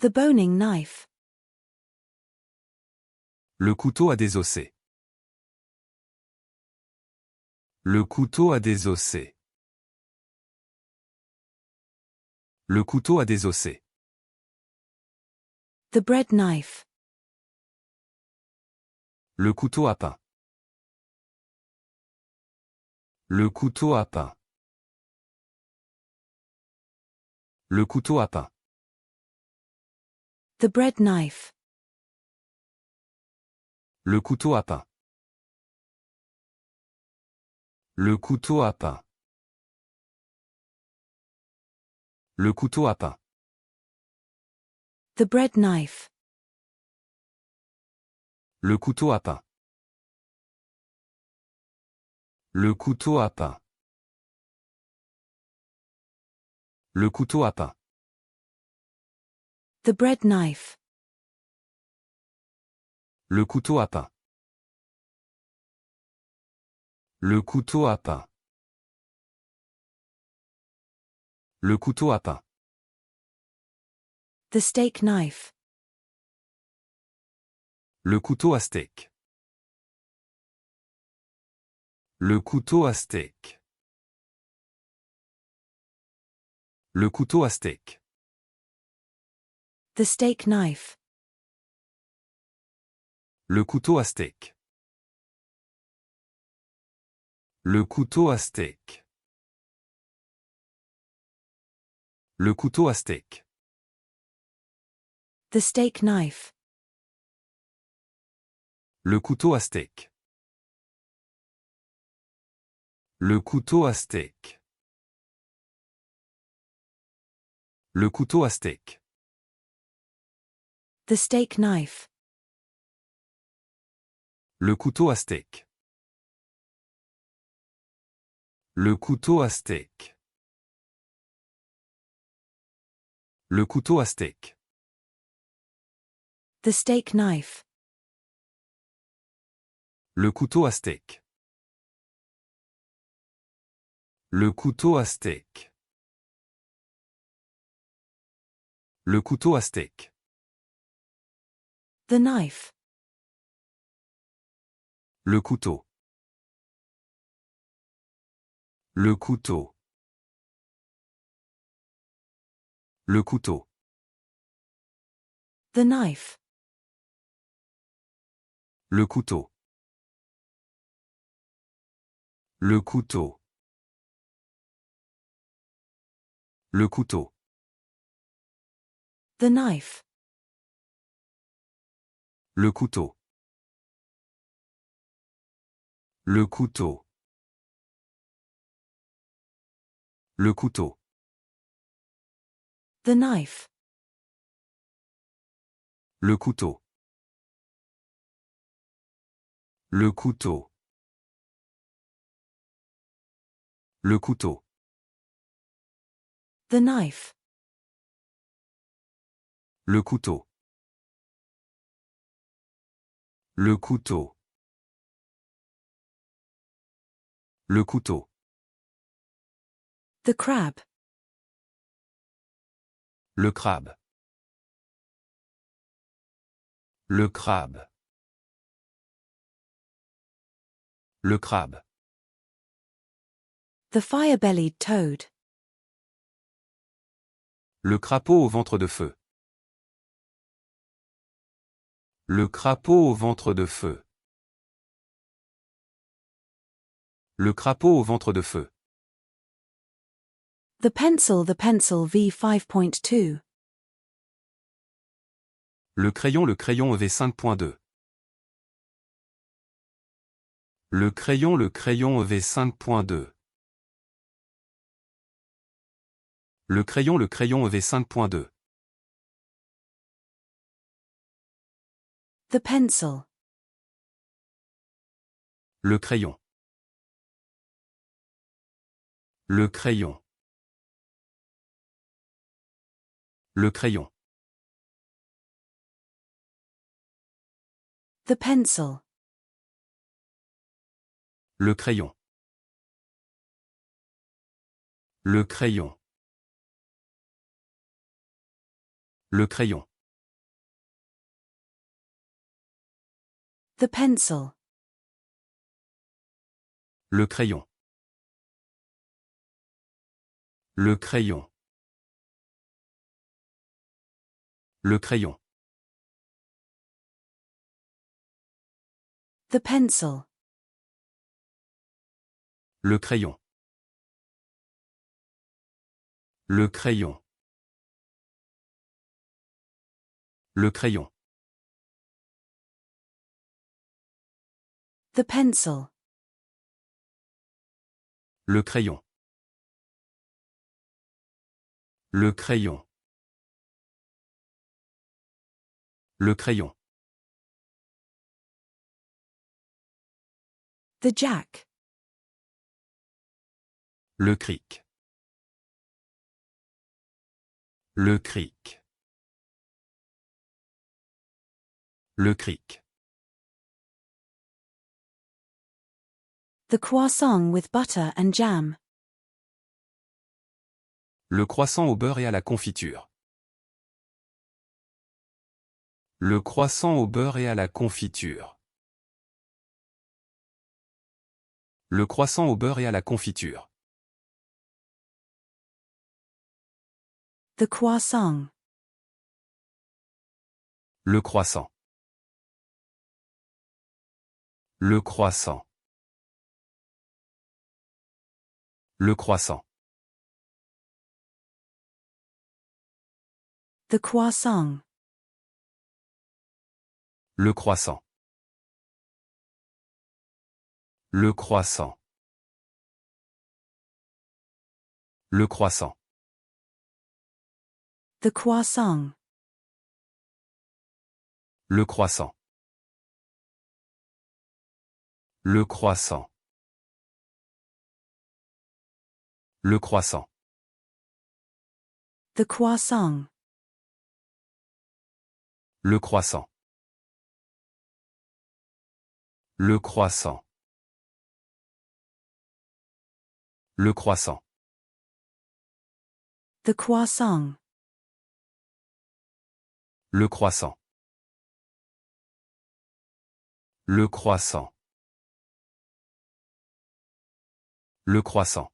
The boning knife. Le couteau à désosser. Le couteau à désosser. Le couteau à désosser. The bread knife. Le couteau à pain. Le couteau à pain. Le couteau à pain. The bread knife. Le couteau à pain. Le couteau à pain. Le couteau à pain. The bread knife. Le couteau à pain. Le couteau à pain. Le couteau à pain. The bread knife. Le couteau à pain. Le couteau à pain. Le couteau à pain. The steak knife. Le couteau à steak. Le couteau à steak. Le couteau à steak. The steak knife. Le couteau à steak. Le couteau à steak. Le couteau à steak. The steak knife. Le couteau à steak. Le couteau à steak. Le couteau à steak. The steak knife. Le couteau à steak. Le couteau à steak. Le couteau à steak. The steak knife. Le couteau à steak. Le couteau à steak. Le couteau à steak. The knife. Le couteau. Le couteau. Le couteau. The knife. Le couteau. Le couteau. Le couteau. The knife. Le couteau. Le couteau. Le couteau. The knife. Le couteau. Le couteau. Le couteau. The knife. Le couteau. Le couteau. Le couteau. The crab. Le crabe. Le crabe. Le crabe. The fire-bellied toad. Le crapaud au ventre de feu. Le crapaud au ventre de feu. Le crapaud au ventre de feu. The pencil V5.2. Le crayon V5.2. Le crayon V5.2. Le crayon V5.2. The pencil. Le crayon. Le crayon. Le crayon. The pencil. Le crayon. Le crayon. Le crayon. The pencil. Le crayon. Le crayon. Le crayon. The pencil. Le crayon. Le crayon. Le crayon. The pencil. Le crayon. Le crayon. Le crayon. The jack. Le cric. Le cric. Le cric. The croissant with butter and jam. Le croissant au beurre et à la confiture. Le croissant au beurre et à la confiture. Le croissant au beurre et à la confiture. The croissant. Le croissant. Le croissant. Le croissant. The croissant. Le croissant. Le croissant. Le croissant. The croissant. Le croissant. Le croissant. Le croissant. The croissant. Le croissant. Le croissant. Le croissant. The croissant. Le croissant. Le croissant. Le croissant.